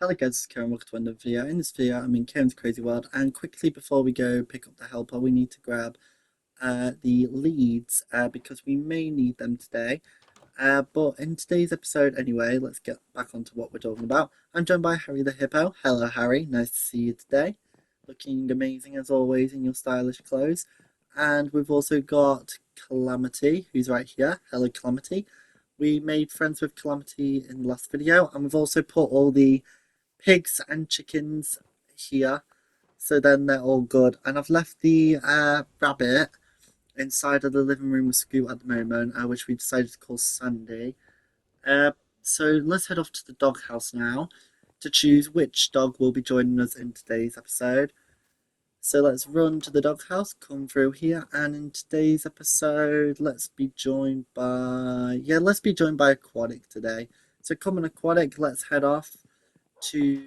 Hello guys, it's Ciaran, welcome to another video. In this video, I'm in Ciaran's Crazy World, and quickly before we go pick up the helper, we need to grab the leads because we may need them today. But in today's episode anyway, let's get back onto what we're talking about. I'm joined by Harry the Hippo. Hello Harry, nice to see you today. Looking amazing as always in your stylish clothes. And we've also got Calamity, who's right here. Hello Calamity. We made friends with Calamity in the last video, and we've also put all the pigs and chickens here, so then they're all good. And I've left the rabbit inside of the living room with Scoot at the moment, which we decided to call Sandy. Uh, so let's head off to the doghouse now to choose which dog will be joining us in today's episode. So let's run to the doghouse, come through here, and in today's episode, let's be joined by Aquatic today. So come on Aquatic, let's head off to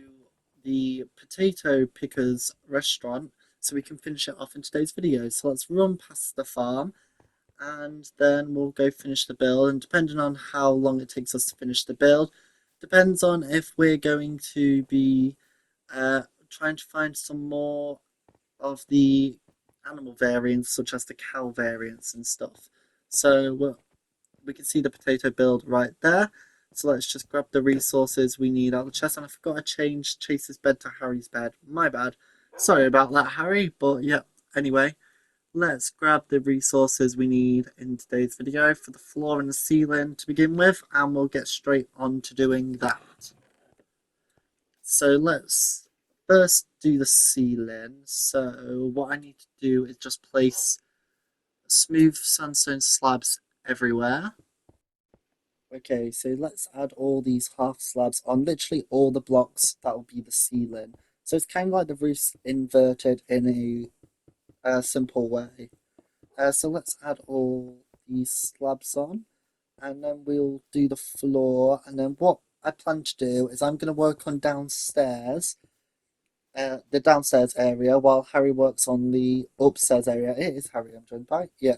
the potato pickers restaurant so we can finish it off in today's video. So let's run past the farm and then we'll go finish the build, and depending on how long it takes us to finish the build depends on if we're going to be trying to find some more of the animal variants such as the cow variants and stuff. So we can see the potato build right there. So let's just grab the resources we need out of the chest. And I forgot to change Chase's bed to Harry's bed. My bad. Sorry about that, Harry. But yeah, anyway, let's grab the resources we need in today's video for the floor and the ceiling to begin with. And we'll get straight on to doing that. So let's first do the ceiling. So what I need to do is just place smooth sandstone slabs everywhere. Okay, so let's add all these half slabs on literally all the blocks that will be the ceiling. So it's kind of like the roof's inverted in a simple way. So let's add all these slabs on, and then we'll do the floor. And then what I plan to do is I'm going to work on downstairs, the downstairs area, while Harry works on the upstairs area. It is Harry I'm joined by. Yeah.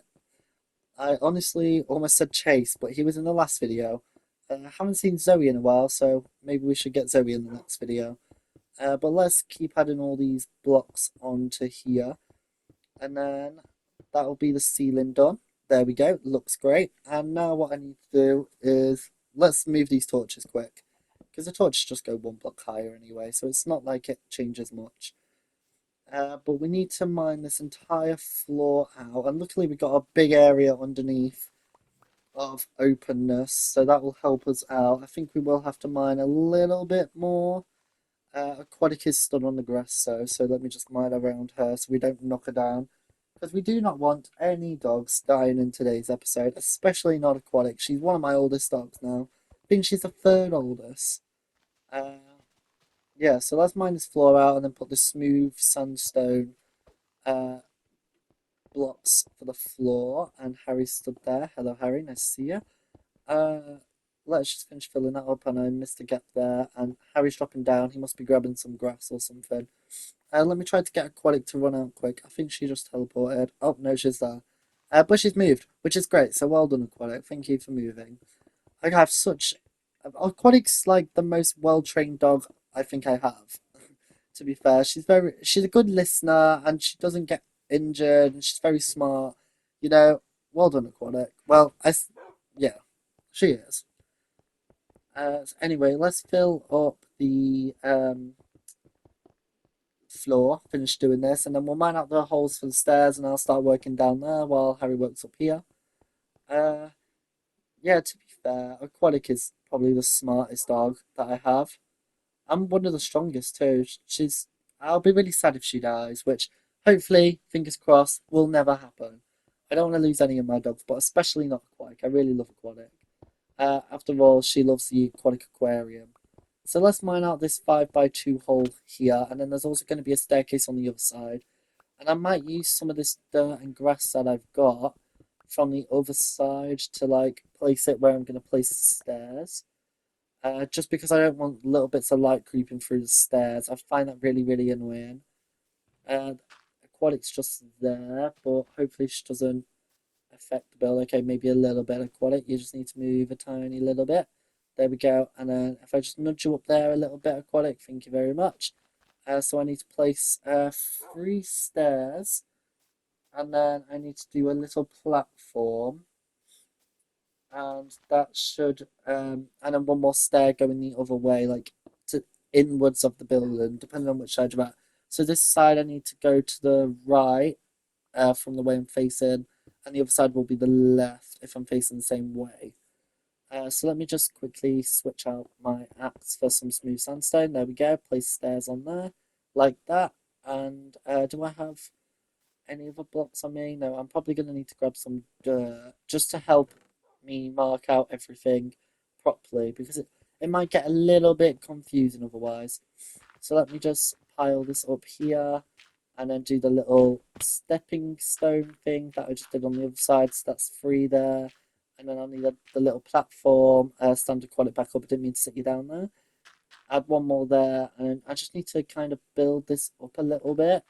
I honestly almost said Chase, but he was in the last video. I haven't seen Zoe in a while, so maybe we should get Zoe in the next video. But let's keep adding all these blocks onto here. And then that'll be the ceiling done. There we go, looks great. And now what I need to do is, let's move these torches quick. Because the torches just go one block higher anyway, so it's not like it changes much. But we need to mine this entire floor out, and luckily we got a big area underneath of openness, so that will help us out. I think we will have to mine a little bit more. Aquatic is stood on the grass, so let me just mine around her so we don't knock her down, because we do not want any dogs dying in today's episode, especially not Aquatic. She's one of my oldest dogs now. I think she's the third oldest. Uh, yeah, so let's mine this floor out and then put the smooth sandstone uh, blocks for the floor. And Harry stood there. Hello, Harry. Nice to see you. Uh, let's just finish filling that up. And I missed a gap there. And Harry's dropping down. He must be grabbing some grass or something. Let me try to get Aquatic to run out quick. I think she just teleported. Oh, no, she's there. But she's moved, which is great. So well done, Aquatic. Thank you for moving. I have such... Aquatic's like the most well-trained dog I think I have. To be fair, she's a good listener and she doesn't get injured and she's very smart. You know, well done, Aquatic. Well, yeah, she is. So anyway, let's fill up the floor. Finish doing this, and then we'll mine out the holes for the stairs, and I'll start working down there while Harry works up here. Uh, yeah, to be fair, Aquatic is probably the smartest dog that I have. I'm one of the strongest too. She's. I'll be really sad if she dies, which hopefully, fingers crossed, will never happen. I don't want to lose any of my dogs, but especially not Aquatic. I really love Aquatic. After all, she loves the aquatic aquarium. So let's mine out this 5x2 hole here, and then there's also going to be a staircase on the other side. And I might use some of this dirt and grass that I've got from the other side to like place it where I'm going to place the stairs. Just because I don't want little bits of light creeping through the stairs. I find that really, really annoying. And Aquatic's just there, but hopefully she doesn't affect the build. Okay, maybe a little bit. Aquatic, you just need to move a tiny little bit. There we go. And then if I just nudge you up there a little bit, aquatic, thank you very much. So I need to place 3 stairs, and then I need to do a little platform, and that should and then one more stair going the other way, like to inwards of the building, depending on which side you're at. So this side I need to go to the right from the way I'm facing, and the other side will be the left if I'm facing the same way. So let me just quickly switch out my axe for some smooth sandstone. There we go. Place stairs on there, like that. And do I have any other blocks on me? No, I'm probably going to need to grab some dirt just to help me mark out everything properly, because it might get a little bit confusing otherwise. So let me just pile this up here and then do the little stepping stone thing that I just did on the other side. So that's 3 there. And then I'll need the little platform. Stand to quad it back up. I didn't mean to sit you down there. Add one more there. And then I just need to kind of build this up a little bit,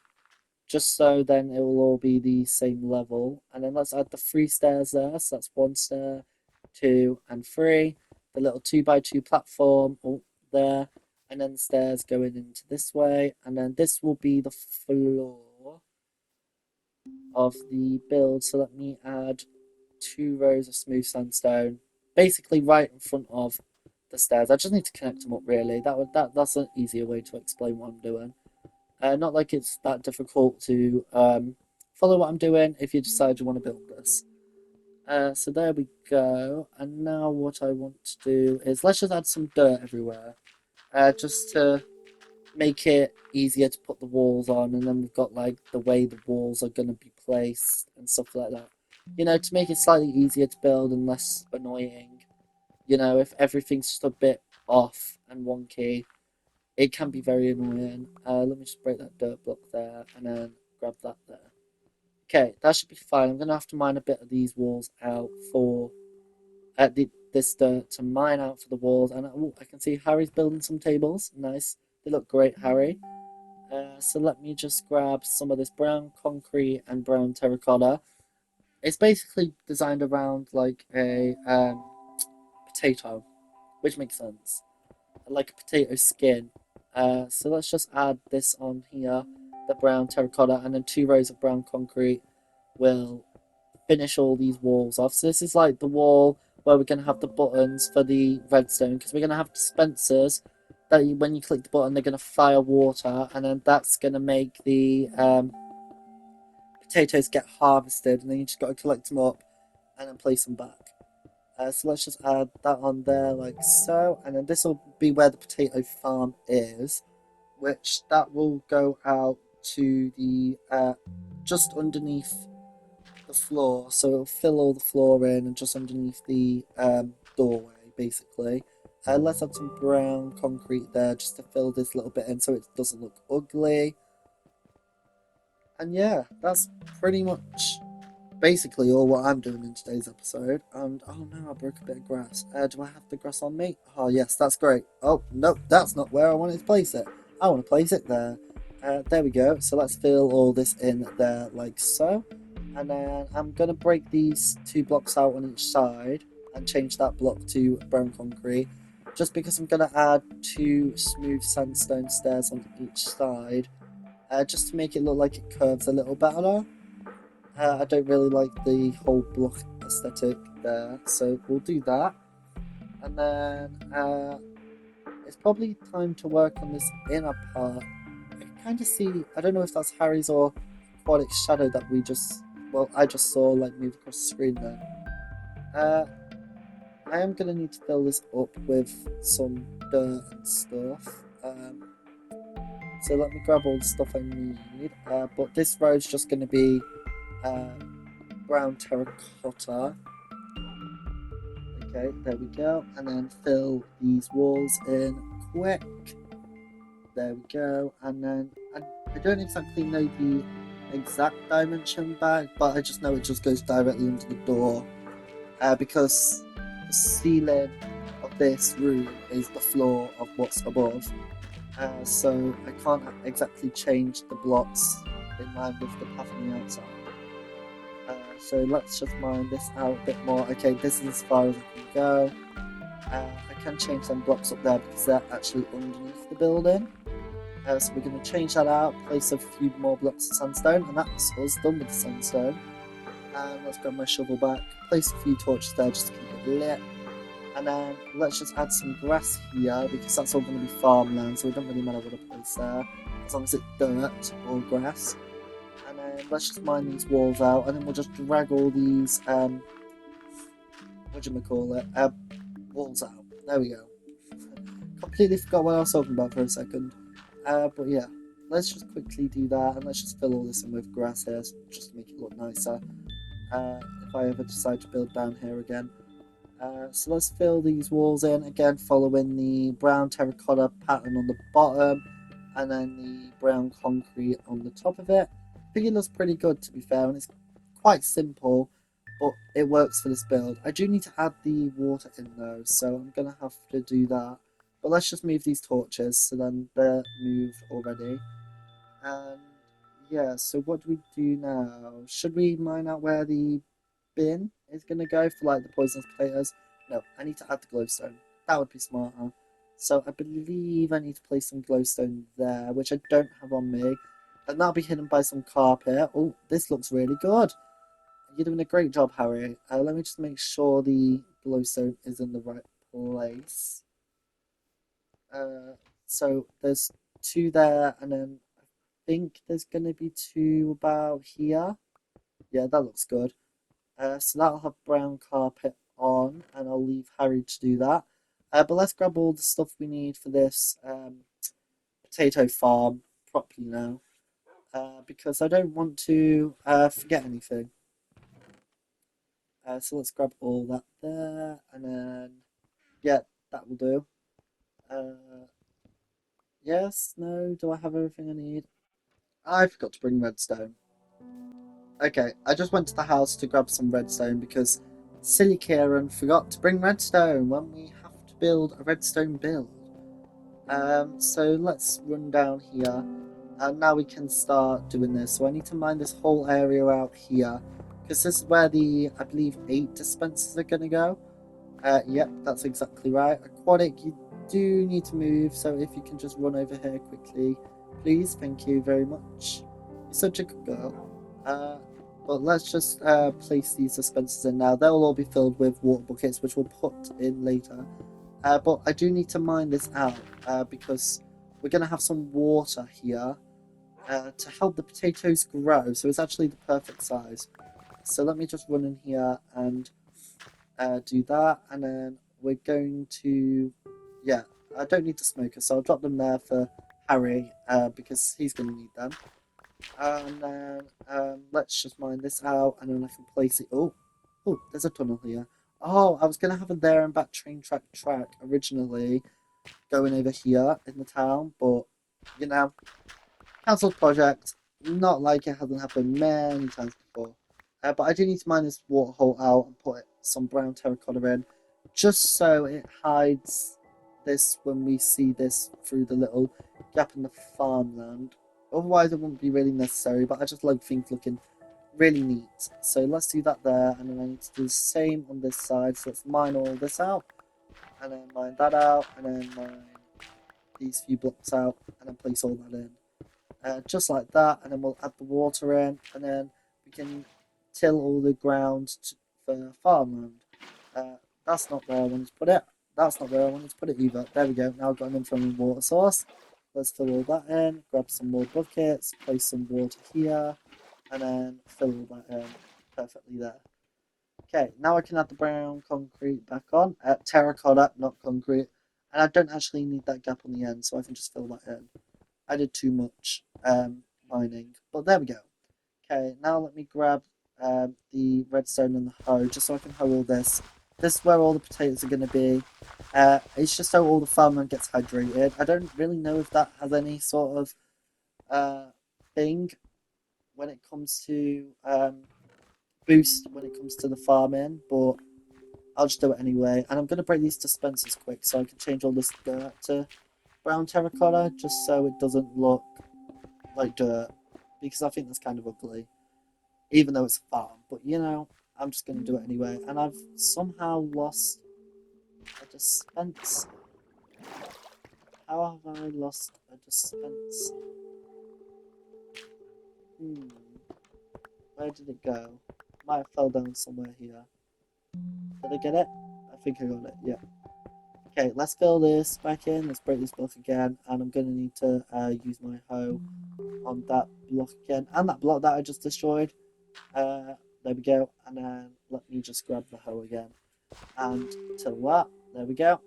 just so then it will all be the same level. And then let's add the 3 stairs there. So that's 1 stair, 2, and 3. The little 2x2 platform up there. And then the stairs going into this way. And then this will be the floor of the build. So let me add 2 rows of smooth sandstone, basically right in front of the stairs. I just need to connect them up really. That's an easier way to explain what I'm doing. Not like it's that difficult to follow what I'm doing if you decide you want to build this. So there we go. And now what I want to do is let's just add some dirt everywhere, just to make it easier to put the walls on. And then we've got like the way the walls are going to be placed and stuff like that. You know, to make it slightly easier to build and less annoying. You know, if everything's just a bit off and wonky, it can be very annoying. Let me just break that dirt block there and then grab that there. Okay, that should be fine. I'm going to have to mine a bit of these walls out for this dirt to mine out for the walls. And I can see Harry's building some tables. Nice. They look great, Harry. So let me just grab some of this brown concrete and brown terracotta. It's basically designed around like a potato, which makes sense. Like a potato skin. So let's just add this on here, the brown terracotta, and then 2 rows of brown concrete will finish all these walls off. So this is like the wall where we're going to have the buttons for the redstone, because we're going to have dispensers that when you click the button, they're going to fire water, and then that's going to make the potatoes get harvested, and then you just got to collect them up and then place them back. So let's just add that on there like so, and then this will be where the potato farm is, which that will go out to the just underneath the floor, so it'll fill all the floor in and just underneath the doorway basically. Let's add some brown concrete there just to fill this little bit in so it doesn't look ugly. And yeah, that's pretty much basically all what I'm doing in today's episode. And oh no, I broke a bit of grass. Do I have the grass on me? Oh yes, that's great. Oh no, that's not where I wanted to place it. I want to place it there. There we go. So let's fill all this in there like so. And then I'm going to break these 2 blocks out on each side and change that block to brown concrete, just because I'm going to add 2 smooth sandstone stairs on each side, just to make it look like it curves a little better. I don't really like the whole block aesthetic there, so we'll do that. And then it's probably time to work on this inner part. I kind of see, I don't know if that's Harry's or Aquatic's shadow that I just saw like move across the screen there. I am going to need to fill this up with some dirt and stuff. So let me grab all the stuff I need. But this row is just going to be brown terracotta. Okay, there we go. And then fill these walls in quick. There we go. And then I don't exactly know the exact dimension back, but I just know it just goes directly into the door, because the ceiling of this room is the floor of what's above. So I can't exactly change the blocks in line with the path on the outside. So let's just mine this out a bit more. Okay, this is as far as I can go. I can change them blocks up there because they're actually underneath the building. So we're going to change that out, place a few more blocks of sandstone, and that's us done with the sandstone. And let's grab my shovel back, place a few torches there just to keep it lit. And then let's just add some grass here because that's all going to be farmland, so it doesn't really matter what I place there, as long as it's dirt or grass. And then let's just mine these walls out, and then we'll just drag all these, whatchamacallit, walls out. There we go. Completely forgot what I was talking about for a second. But yeah, let's just quickly do that, and let's just fill all this in with grass here just to make it look nicer. If I ever decide to build down here again. So let's fill these walls in again, following the brown terracotta pattern on the bottom, and then the brown concrete on the top of it. I think it looks pretty good, to be fair, and it's quite simple, but it works for this build. I do need to add the water in though, so I'm gonna have to do that. But let's just move these torches so then they're moved already. And yeah, so what do we do now? Should we mine out where the bin is going to go for like the poisonous potatoes? No, I need to add the glowstone. That would be smarter. So I believe I need to place some glowstone there, which I don't have on me. And that'll be hidden by some carpet. Oh, this looks really good. You're doing a great job, Harry. Let me just make sure the glowstone is in the right place. Uh, so there's two there, and then I think there's going to be two about here. Yeah, that looks good. So that'll have brown carpet on, and I'll leave Harry to do that. But let's grab all the stuff we need for this potato farm properly now, because I don't want to forget anything. So let's grab all that there, and then yeah, that will do. Uh, yes, no, do I have everything I need? I forgot to bring redstone. Okay, I just went to the house to grab some redstone because silly Ciaran forgot to bring redstone when we have to build a redstone build. So let's run down here, and now we can start doing this. So I need to mine this whole area out here because this is where the, I believe, 8 dispensers are going to go. Yep, that's exactly right. Aquatic, you do need to move, so if you can just run over here quickly, please. Thank you very much. You're such a good girl. Uh, but let's just place these dispensers in now. They'll all be filled with water buckets, which we'll put in later. But I do need to mine this out because we're going to have some water here to help the potatoes grow. So it's actually the perfect size. So let me just run in here and do that, and then we're going to, yeah, I don't need the smoker, so I'll drop them there for Harry because he's going to need them. And then let's just mine this out, and then I can place it. Oh, there's a tunnel here. Oh, I was going to have a there and back track originally going over here in the town, but you know, cancelled project. Not like it hasn't happened many times before. But I do need to mine this water hole out and put some brown terracotta in, just so it hides this when we see this through the little gap in the farmland. Otherwise, it wouldn't be really necessary, but I just like things looking really neat. So let's do that there, and then I need to do the same on this side. So let's mine all this out, and then mine that out, and then mine these few blocks out, and then place all that in. Just like that, and then we'll add the water in, and then we can till all the ground for farmland. That's not where I wanted to put it. That's not where I wanted to put it either. There we go. Now I've got an inflammable water source. Let's fill all that in, grab some more buckets, place some water here, and then fill all that in perfectly there. Okay, now I can add the brown concrete back on. Terracotta, not concrete. And I don't actually need that gap on the end, so I can just fill that in. I did too much mining, but there we go. Okay, now let me grab the redstone and the hoe, just so I can hoe all this. This is where all the potatoes are going to be. It's just so all the farmland gets hydrated. I don't really know if that has any sort of thing when it comes to boost when it comes to the farming, but I'll just do it anyway. And I'm going to break these dispensers quick so I can change all this dirt to brown terracotta, just so it doesn't look like dirt, because I think that's kind of ugly, even though it's a farm. But you know, I'm just going to do it anyway. And I've somehow lost A dispense. How have I lost a dispense? Where did it go? Might have fell down somewhere here. Did I get it? I think I got it, yeah. Okay, let's fill this back in. Let's break this block again. And I'm going to need to use my hoe on that block again. And that block that I just destroyed. There we go. And then let me just grab the hoe again. And till that. There we go.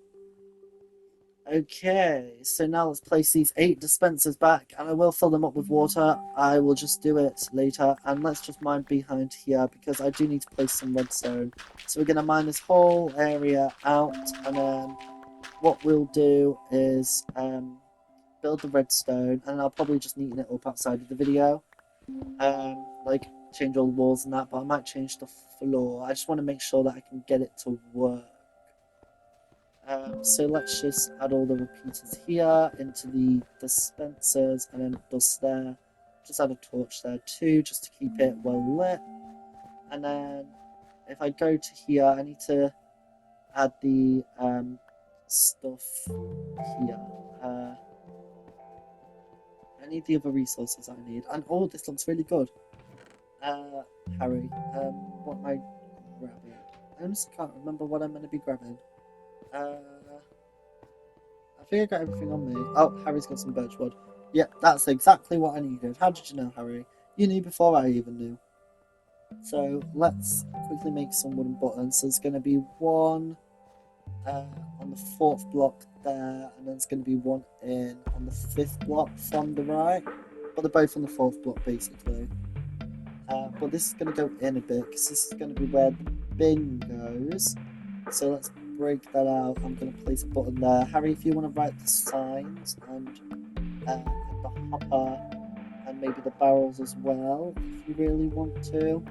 Okay, so now let's place these 8 dispensers back, and I will fill them up with water. I will just do it later, and let's just mine behind here because I do need to place some redstone. So we're going to mine this whole area out, and then what we'll do is build the redstone, and I'll probably just neaten it up outside of the video. Like change all the walls and that, but I might change the floor. I just want to make sure that I can get it to work. So let's just add all the repeaters here into the dispensers and then dust there. Just add a torch there too, just to keep it well lit. And then if I go to here, I need to add the stuff here. I need the other resources I need. And oh, this looks really good. Harry, what am I grabbing? I honestly can't remember what I'm going to be grabbing. I think I got everything on me. Oh, Harry's got some birchwood. Yeah, that's exactly what I needed. How did you know, Harry? You knew before I even knew. So let's quickly make some wooden buttons. So there's going to be one on the 4th block there, and then there's going to be one on the 5th block from the right. But they're both on the 4th block, basically. But this is going to go in a bit, because this is going to be where the bin goes. So let's break that out. I'm going to place a button there. Harry, if you want to write the signs and the hopper and maybe the barrels as well, if you really want to.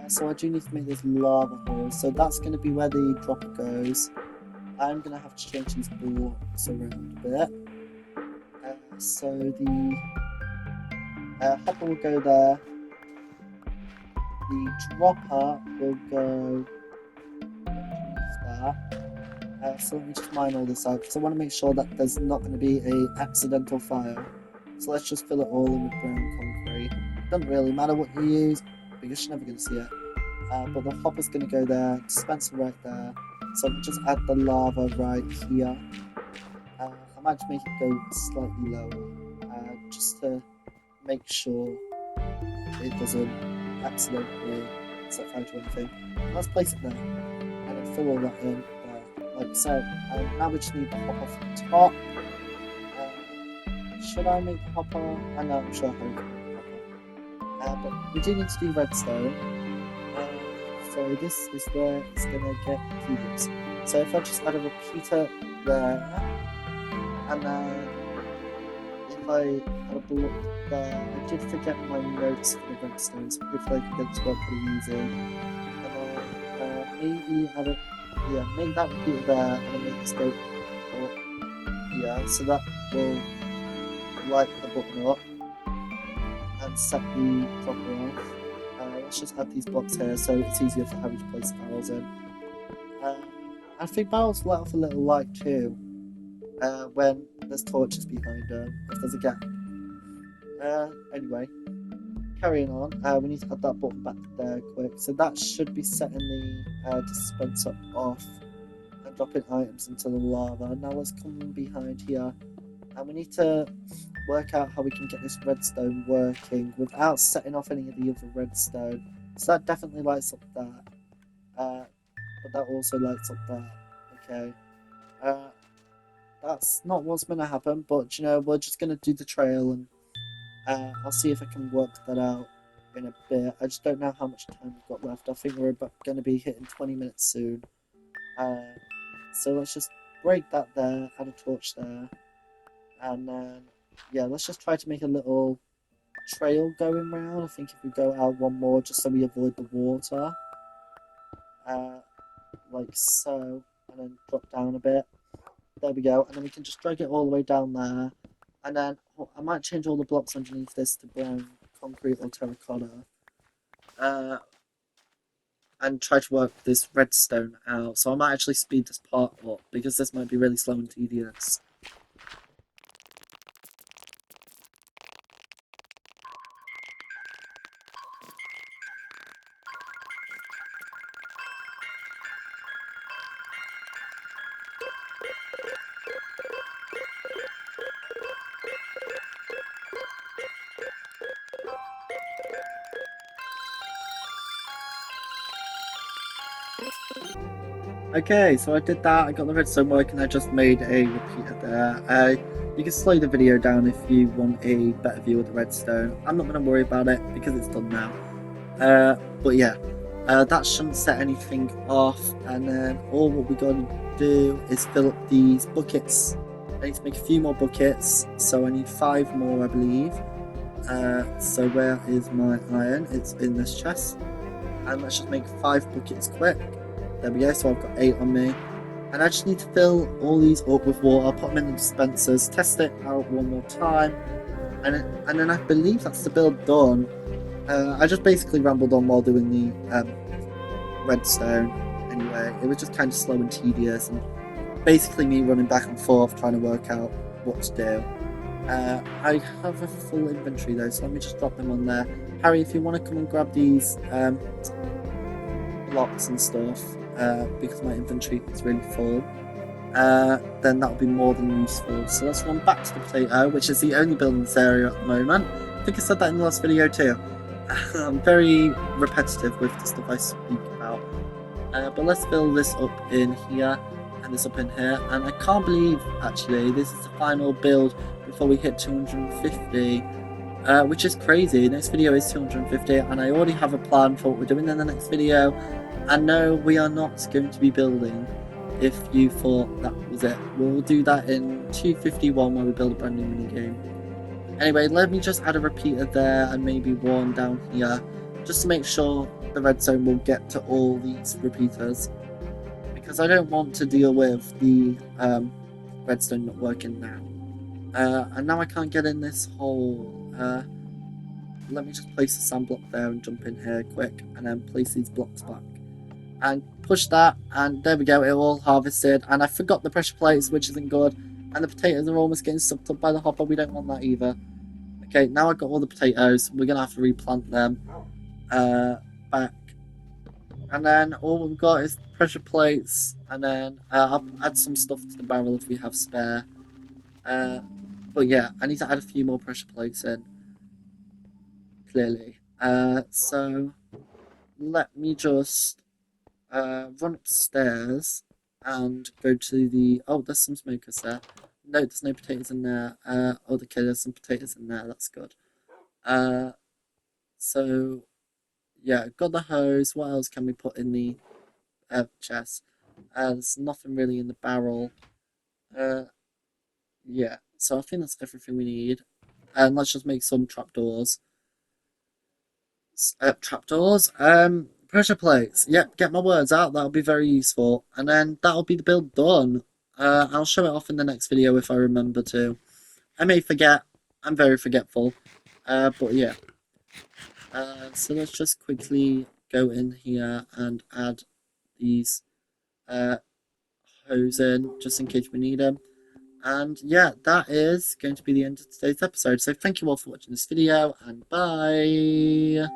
So I do need to make this lava hole. So that's going to be where the dropper goes. I'm going to have to change these blocks around a bit. So the hopper will go there. The dropper will go underneath that. So let me just mine all this out because I want to make sure that there's not going to be an accidental fire. So let's just fill it all in with brown concrete. Doesn't really matter what you use because you're never going to see it. But the hopper's going to go there, dispenser right there. So I can just add the lava right here. I might just make it go slightly lower, just to make sure it doesn't accidentally set fire to anything. Let's place it there, and then fill all that in there, like so. Now we just need the hopper for the top. Should I make the hopper? I know, I'm sure I can make the hopper. But we do need to do redstone. So this is where it's gonna get tedious. So if I just add a repeater there, and then if I add a block there, I did forget my notes for the redstone, so hopefully I can get this work pretty easy. And then maybe add a, make that repeater there, and then make this go up here, so that will light the button up and set the dropper off. Let's just add these blocks here so it's easier for Harry to place the barrels in. I think barrels let off a little light too when there's torches behind them, if there's a gap. Anyway, carrying on, we need to add that button back there quick. So that should be setting the dispenser off and dropping items into the lava. Now let's come behind here and we need to work out how we can get this redstone working without setting off any of the other redstone. So that definitely lights up that, but that also lights up that. Okay, that's not what's going to happen, but you know, we're just going to do the trail and I'll see if I can work that out in a bit. I just don't know how much time we've got left. I think we're going to be hitting 20 minutes soon. So let's just break that there, add a torch there, and then yeah, let's just try to make a little trail going round. I think if we go out one more just so we avoid the water, like so, and then drop down a bit. There we go, and then we can just drag it all the way down there, and then I might change all the blocks underneath this to brown concrete or terracotta. and try to work this redstone out. So I might actually speed this part up because this might be really slow and tedious. Okay, so I did that. I got the redstone working. I just made a repeater there. You can slow the video down if you want a better view of the redstone. I'm not going to worry about it because it's done now. But yeah, that shouldn't set anything off. And then all what we're going to do is fill up these buckets. I need to make a few more buckets, so I need 5 more, I believe. So where is my iron? It's in this chest. And let's just make 5 buckets quick. There we go, so I've got 8 on me. And I just need to fill all these up with water, put them in the dispensers, test it out one more time. And then I believe that's the build done. I just basically rambled on while doing the redstone. Anyway, it was just kind of slow and tedious, and basically me running back and forth trying to work out what to do. I have a full inventory though, so let me just drop them on there. Harry, if you want to come and grab these blocks and stuff, because my inventory is really full, then that'll be more than useful. So let's run back to the potato, which is the only building in this area at the moment. I think I said that in the last video too. I'm very repetitive with the stuff I speak about. But let's fill this up in here and this up in here. And I can't believe, actually, this is the final build before we hit 250. Which is crazy. Next video is 250, and I already have a plan for what we're doing in the next video. And no, we are not going to be building, if you thought that was it. We'll do that in 251 where we build a brand new minigame. Anyway, let me just add a repeater there and maybe one down here, just to make sure the redstone will get to all these repeaters, because I don't want to deal with the redstone not working now. And now I can't get in this hole. Let me just place a sand block there and jump in here quick, and then place these blocks back. And push that, and there we go, it all harvested. And I forgot the pressure plates, which isn't good. And the potatoes are almost getting sucked up by the hopper, we don't want that either. Okay, now I've got all the potatoes, we're going to have to replant them back. And then all we've got is pressure plates, and then I'll add some stuff to the barrel if we have spare. But yeah, I need to add a few more pressure plates in, clearly. So let me just run upstairs and go to the... Oh, there's some smokers there. No, there's no potatoes in there. Oh, okay, there's some potatoes in there. That's good. So, yeah, got the hose. What else can we put in the chest? There's nothing really in the barrel. Yeah, so I think that's everything we need. And let's just make some trapdoors. Trapdoors? Pressure plates. Yep, get my words out. That'll be very useful. And then that'll be the build done. I'll show it off in the next video if I remember to. I may forget. I'm very forgetful. But yeah. So let's just quickly go in here and add these hose in, just in case we need them. And yeah, that is going to be the end of today's episode. So thank you all for watching this video, and bye!